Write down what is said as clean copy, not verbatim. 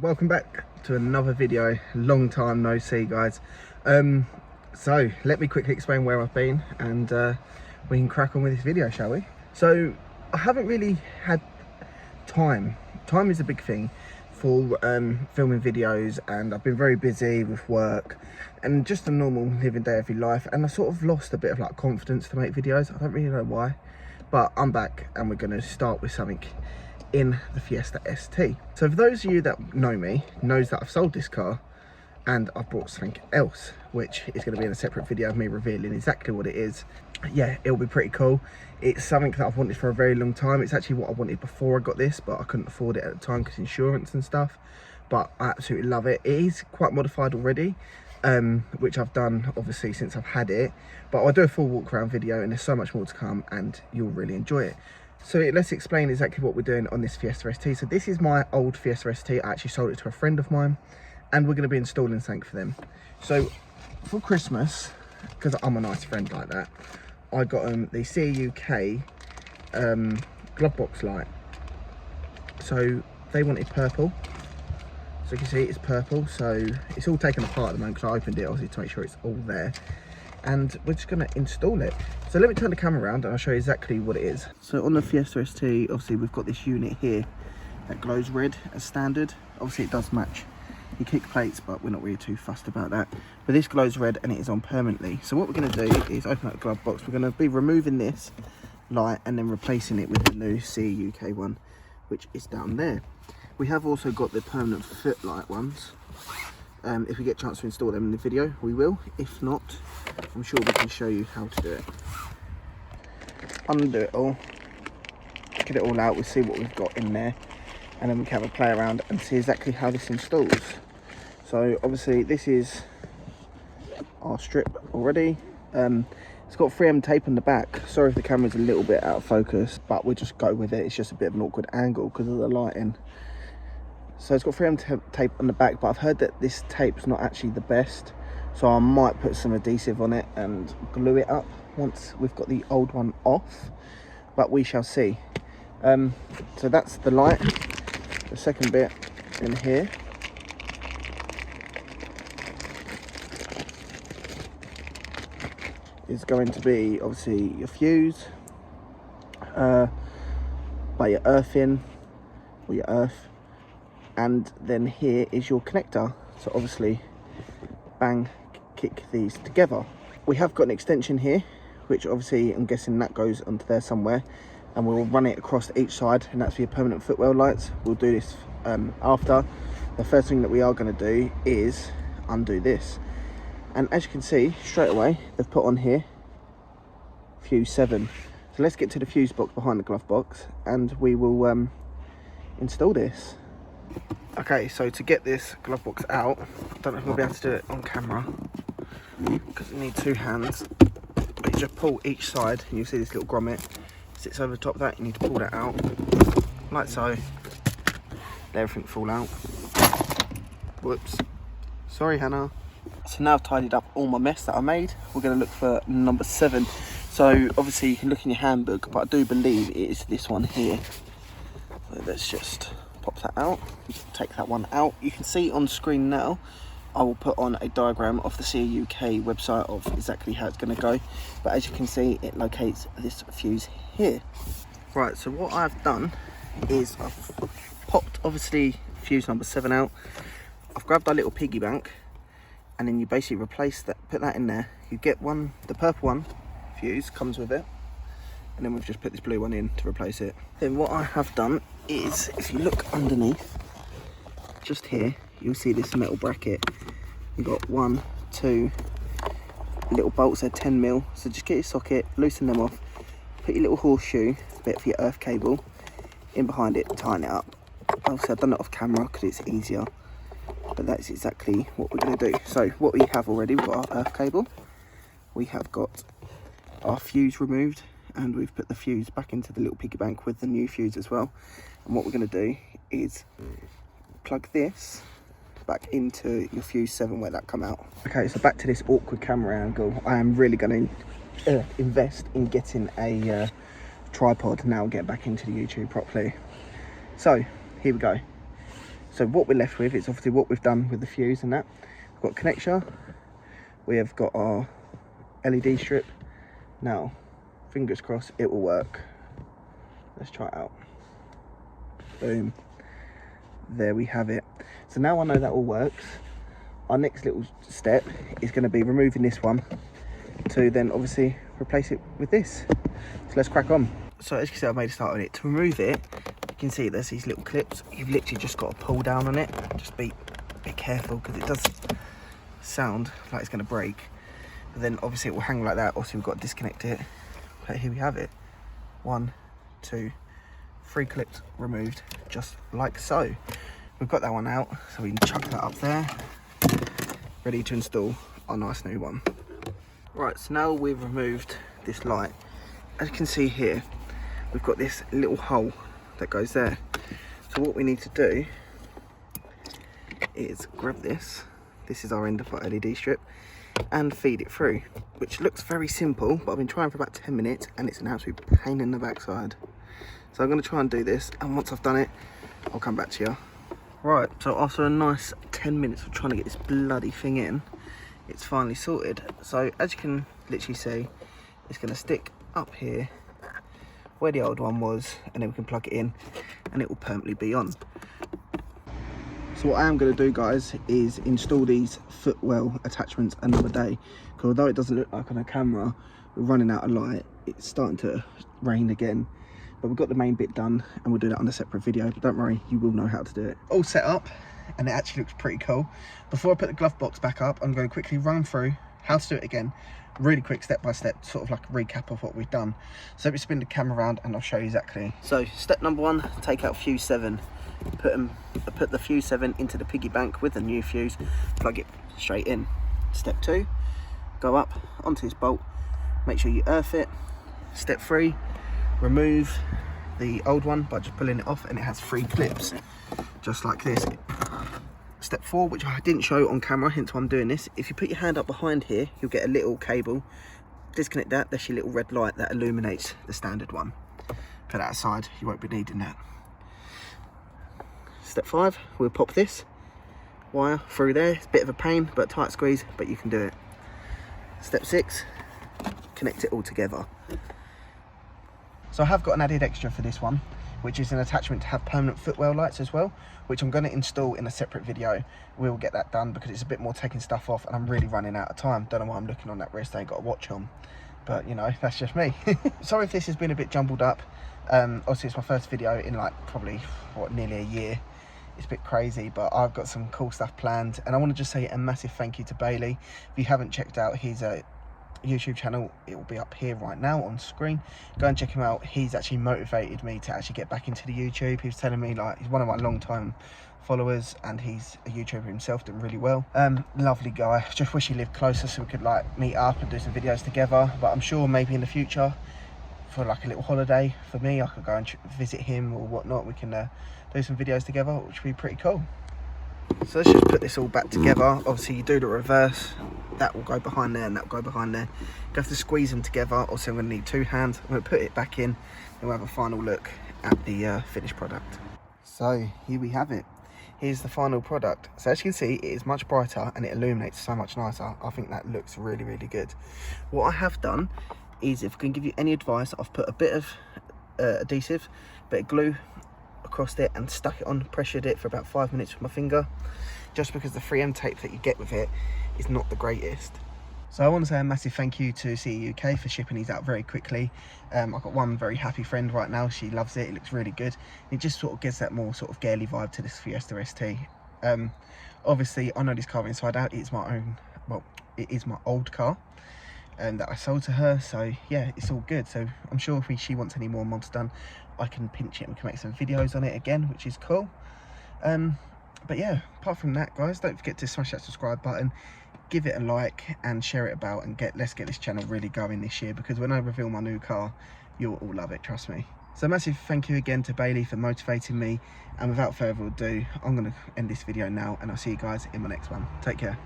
Welcome back to another video. Long time no see, guys. So let me quickly explain where I've been, and we can crack on with this video, shall we? So I haven't really had time is a big thing for filming videos, and I've been very busy with work and just a normal living day every life, and I sort of lost a bit of like confidence to make videos. I don't really know why, but I'm back and we're going to start with something in the Fiesta ST. So for those of you that know me, knows that I've sold this car and I've bought something else, which is going to be in a separate video of me revealing exactly what it is. Yeah, it'll be pretty cool. It's something that I've wanted for a very long time. It's actually what I wanted before I got this, but I couldn't afford it at the time because insurance and stuff. But I absolutely love it. It is quite modified already, which I've done obviously since I've had it, but I'll do a full walk around video and there's so much more to come and you'll really enjoy it. So let's explain exactly what we're doing on this Fiesta ST. So this is my old Fiesta ST. I actually sold it to a friend of mine and we're going to be installing something for them. So for Christmas, because I'm a nice friend like that, I got them the Ceuk glove box light. So they wanted purple. So you can see it's purple. So it's all taken apart at the moment because I opened it obviously to make sure it's all there. And we're just going to install it. So let me turn the camera around and I'll show you exactly what it is. So on the Fiesta ST, obviously we've got this unit here that glows red as standard. Obviously it does match your kick plates, but we're not really too fussed about that. But this glows red and it is on permanently. So what we're going to do is open up the glove box. We're going to be removing this light and then replacing it with the new Ceuk one, which is down there. We have also got the permanent footlight ones. If we get a chance to install them in the video, we will. If not, I'm sure we can show you how to do it. Undo it all, get it all out, we'll see what we've got in there, and then we can have a play around and see exactly how this installs. So obviously this is our strip already. It's got 3M tape on the back. Sorry if the camera's a little bit out of focus, but we'll just go with it. It's just a bit of an awkward angle because of the lighting. So it's got 3M tape on the back, but I've heard that this tape's not actually the best. So I might put some adhesive on it and glue it up once we've got the old one off, but we shall see. So that's the light. The second bit in here is going to be obviously your fuse, by your earthing or your earth, and then here is your connector. So obviously bang, kick these together. We have got an extension here, which obviously I'm guessing that goes onto there somewhere, and we'll run it across each side, and that's for your permanent Footwell lights. We'll do this after. The first thing that we are going to do is undo this, and as you can see straight away they've put on here fuse 7. So let's get to the fuse box behind the glove box and we will install this. Okay, so to get this glove box out, I don't know if we'll be able to do it on camera because you need two hands. But you just pull each side and you'll see this little grommet sits over the top of that. You need to pull that out like so. Let everything fall out. Whoops, sorry Hannah. So now I've tidied up all my mess that I made, we're going to look for number 7. So obviously you can look in your handbook, but I do believe it is this one here. So let's just pop that out, take that one out. You can see on screen now, I will put on a diagram of the Ceuk website of exactly how it's going to go, but as you can see it locates this fuse here. Right, so what I've done is I've popped obviously fuse number 7 out. I've grabbed our little piggy bank and then you basically replace that, put that in there. You get one, the purple one fuse comes with it, and then we've just put this blue one in to replace it. Then what I have done is, if you look underneath, just here, you'll see this metal bracket. You've got 1, 2 little bolts, they're 10mm. So just get your socket, loosen them off, put your little horseshoe bit for your earth cable in behind it, tighten it up. Obviously I've done it off camera because it's easier, but that's exactly what we're going to do. So what we have already, we've got our earth cable, we have got our fuse removed, and we've put the fuse back into the little piggy bank with the new fuse as well. And what we're going to do is plug this back into your fuse 7 where that come out. Okay, so back to this awkward camera angle. I am really going to invest in getting a tripod now and get back into the YouTube properly. So here we go. So what we're left with is obviously what we've done with the fuse and that. We've got connector, we have got our LED strip. Now, fingers crossed it will work. Let's try it out. Boom. There we have it. So now I know that all works. Our next little step is going to be removing this one to then obviously replace it with this. So let's crack on. So as you can see, I've made a start on it. To remove it, you can see there's these little clips. You've literally just got to pull down on it. Just be a bit careful because it does sound like it's going to break. But then obviously it will hang like that. Also, we've got to disconnect it. But here we have it. 1, 2, 3 clips removed, just like so. We've got that one out, so we can chuck that up there, ready to install our nice new one. Right, so now we've removed this light. As you can see here, we've got this little hole that goes there. So what we need to do is grab this. This is our end of our LED strip, and feed it through, which looks very simple, but I've been trying for about 10 minutes and it's an absolute pain in the backside. So I'm going to try and do this, and once I've done it, I'll come back to you. Right, so after a nice 10 minutes of trying to get this bloody thing in, it's finally sorted. So as you can literally see, it's going to stick up here where the old one was, and then we can plug it in and it will permanently be on. So what I am going to do, guys, is install these Footwell attachments another day, because although it doesn't look like on a camera, we're running out of light. It's starting to rain again, but we've got the main bit done and we'll do that on a separate video. But don't worry, you will know how to do it. All set up, and it actually looks pretty cool. Before I put the glove box back up, I'm going to quickly run through how to do it again, really quick, step by step, sort of like a recap of what we've done. So let me spin the camera around and I'll show you exactly. So step number 1, take out fuse 7. Put the fuse 7 into the piggy bank with the new fuse, plug it straight in. Step 2, go up onto this bolt, make sure you earth it. Step 3, remove the old one by just pulling it off, and it has 3 clips just like this. Step 4, which I didn't show on camera, hence why I'm doing this. If you put your hand up behind here, you'll get a little cable. Disconnect that, there's your little red light that illuminates the standard one. Put that aside, you won't be needing that. Step 5, we'll pop this wire through there. It's a bit of a pain, but tight squeeze, but you can do it. Step 6, connect it all together. So I have got an added extra for this one, which is an attachment to have permanent Footwell lights as well, which I'm going to install in a separate video. We'll get that done because it's a bit more taking stuff off, and I'm really running out of time. Don't know why I'm looking on that wrist, I ain't got a watch on, but you know, that's just me. Sorry if this has been a bit jumbled up. Obviously it's my first video in like probably nearly a year. It's a bit crazy, but I've got some cool stuff planned, and I want to just say a massive thank you to Bailey. If you haven't checked out his YouTube channel, it will be up here right now on screen. Go and check him out. He's actually motivated me to actually get back into the YouTube. He was telling me, like, he's one of my long time followers and he's a YouTuber himself, doing really well. Lovely guy. Just wish he lived closer so we could like meet up and do some videos together, but I'm sure maybe in the future for like a little holiday for me, I could go and visit him or whatnot. We can do some videos together, which would be pretty cool. So let's just put this all back together. Obviously you do the reverse, that will go behind there and that will go behind there. You have to squeeze them together. Also I'm going to need 2 hands. I'm going to put it back in and we'll have a final look at the finished product. So here we have it. Here's the final product. So as you can see, it is much brighter and it illuminates so much nicer. I think that looks really, really good. What I have done is, if I can give you any advice, I've put a bit of adhesive, a bit of glue across it and stuck it on, pressured it for about 5 minutes with my finger, just because the 3M tape that you get with it is not the greatest. So I want to say a massive thank you to CE UK for shipping these out very quickly. I've got one very happy friend right now. She loves it. It looks really good. It just sort of gives that more sort of girly vibe to this Fiesta ST. Obviously I know this car inside out. It's my own, well, it is my old car that I sold to her, so yeah, it's all good. So I'm sure if she wants any more mods done, I can pinch it and we can make some videos on it again, which is cool. But yeah, apart from that, guys, don't forget to smash that subscribe button, give it a like and share it about, and let's get this channel really going this year, because when I reveal my new car, you'll all love it, trust me. So massive thank you again to Bailey for motivating me, and without further ado, I'm going to end this video now and I'll see you guys in my next one. Take care.